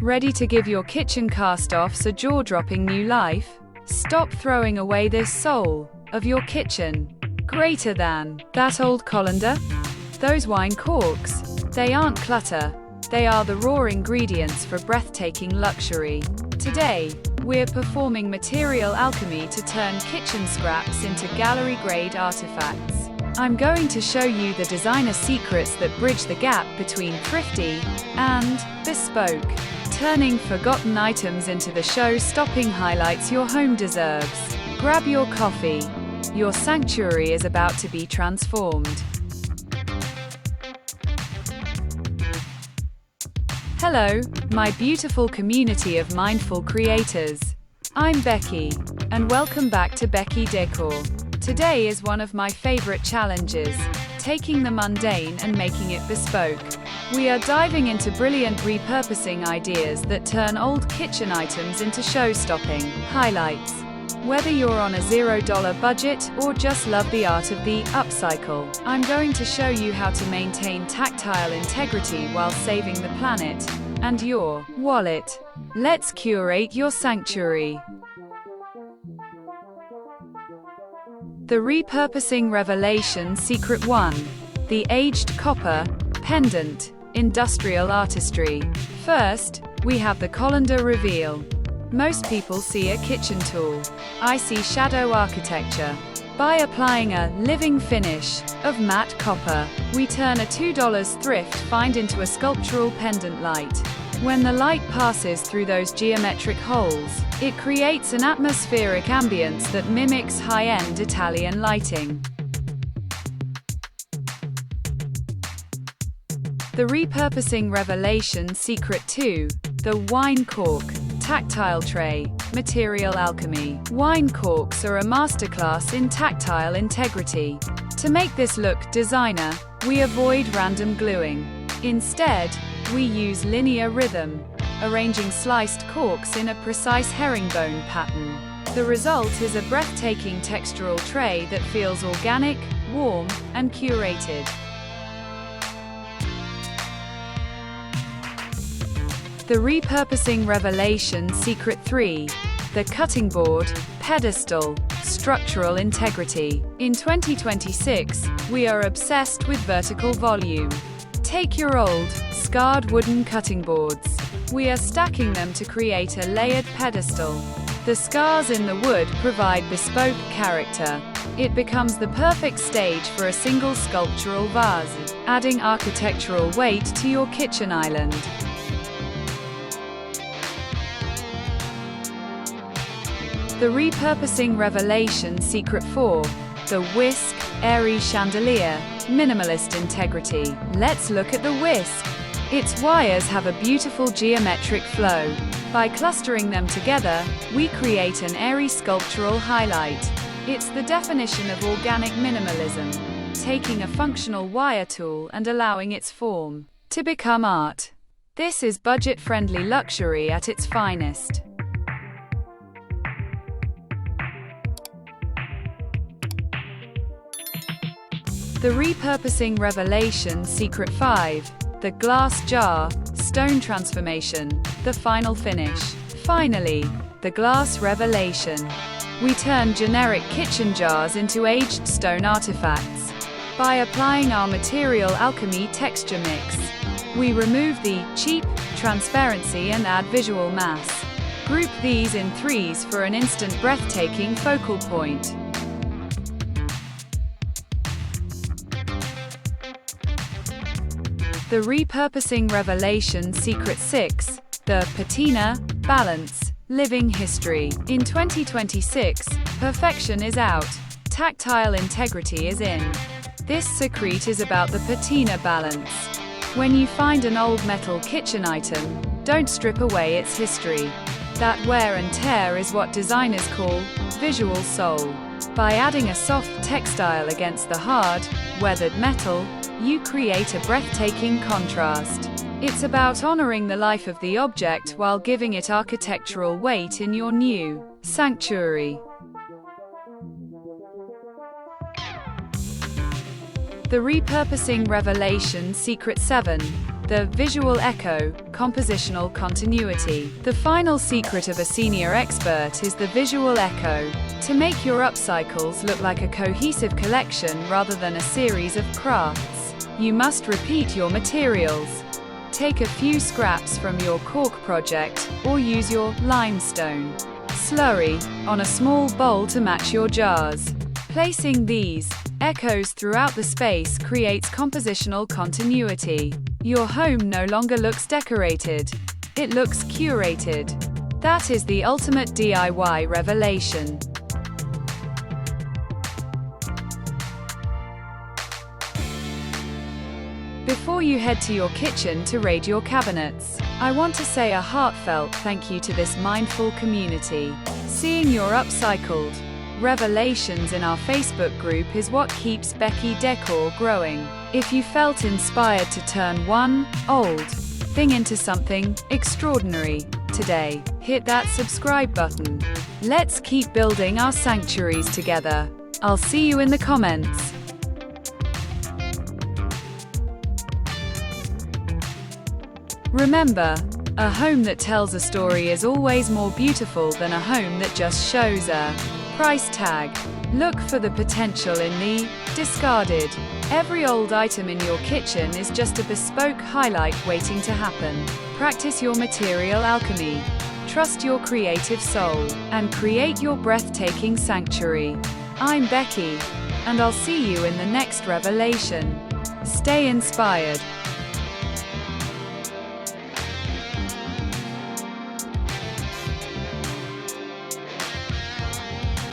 Ready to give your kitchen cast-offs a jaw-dropping new life? Stop throwing away this soul of your kitchen. Greater than that old colander? Those wine corks? They aren't clutter. They are the raw ingredients for breathtaking luxury. Today, we're performing Material Alchemy to turn kitchen scraps into gallery-grade artifacts. I'm going to show you the designer secrets that bridge the gap between thrifty and bespoke, turning forgotten items into the show-stopping highlights your home deserves. Grab your coffee. Your sanctuary is about to be transformed. Hello, my beautiful community of mindful creators. I'm Beki, and welcome back to Beki Décor. Today is one of my favorite challenges, taking the mundane and making it bespoke. We are diving into brilliant repurposing ideas that turn old kitchen items into show-stopping highlights. Whether you're on a $0 budget or just love the art of the upcycle, I'm going to show you how to maintain tactile integrity while saving the planet and your wallet. Let's curate your sanctuary. The Repurposing Revelation Secret 1. The Aged Copper Pendant. Industrial Artistry. First, we have the colander reveal. Most people see a kitchen tool. I see shadow architecture. By applying a living finish of matte copper, we turn a $2 thrift find into a sculptural pendant light. When the light passes through those geometric holes, it creates an atmospheric ambience that mimics high-end Italian lighting. The Repurposing Revelation Secret 2. The Wine Cork Tactile Tray. Material Alchemy. Wine corks are a masterclass in tactile integrity. To make this look designer, we avoid random gluing. Instead, we use linear rhythm, arranging sliced corks in a precise herringbone pattern. The result is a breathtaking textural tray that feels organic, warm, and curated. The Repurposing Revelation Secret 3. The Cutting Board Pedestal. Structural Integrity. In 2026, we are obsessed with vertical volume. Take your old, scarred wooden cutting boards. We are stacking them to create a layered pedestal. The scars in the wood provide bespoke character. It becomes the perfect stage for a single sculptural vase, adding architectural weight to your kitchen island. The Repurposing Revelation Secret 4. The Whisk Airy Chandelier. Minimalist Integrity. Let's look at the whisk. Its wires have a beautiful geometric flow. By clustering them together, we create an airy sculptural highlight. It's the definition of organic minimalism, taking a functional wire tool and allowing its form to become art. This is budget-friendly luxury at its finest. The Repurposing Revelation Secret 5. The Glass Jar Stone Transformation. The Final Finish. Finally, the Glass Revelation. We turn generic kitchen jars into aged stone artifacts. By applying our Material Alchemy texture mix, we remove the cheap transparency and add visual mass. Group these in threes for an instant breathtaking focal point. The Repurposing Revelation Secret 6. The Patina Balance Living History. In 2026, perfection is out. Tactile integrity is in. This secret is about the patina balance. When you find an old metal kitchen item, don't strip away its history. That wear and tear is what designers call visual soul. By adding a soft textile against the hard, weathered metal, you create a breathtaking contrast. It's about honoring the life of the object while giving it architectural weight in your new sanctuary. The Repurposing Revelation Secret 7. The visual echo, compositional continuity. The final secret of a senior expert is the visual echo. To make your upcycles look like a cohesive collection rather than a series of crafts, you must repeat your materials. Take a few scraps from your cork project, or use your limestone slurry on a small bowl to match your jars. Placing these echoes throughout the space creates compositional continuity. Your home no longer looks decorated. It looks curated. That is the ultimate DIY revelation. Before you head to your kitchen to raid your cabinets, I want to say a heartfelt thank you to this mindful community. Seeing your upcycled revelations in our Facebook group is what keeps Beki Décor growing. If you felt inspired to turn one old thing into something extraordinary today, hit that subscribe button. Let's keep building our sanctuaries together. I'll see you in the comments. Remember, a home that tells a story is always more beautiful than a home that just shows a price tag. Look for the potential in the discarded. Every old item in your kitchen is just a bespoke highlight waiting to happen. Practice your material alchemy. Trust your creative soul, and create your breathtaking sanctuary. I'm Beki, and I'll see you in the next revelation. Stay inspired.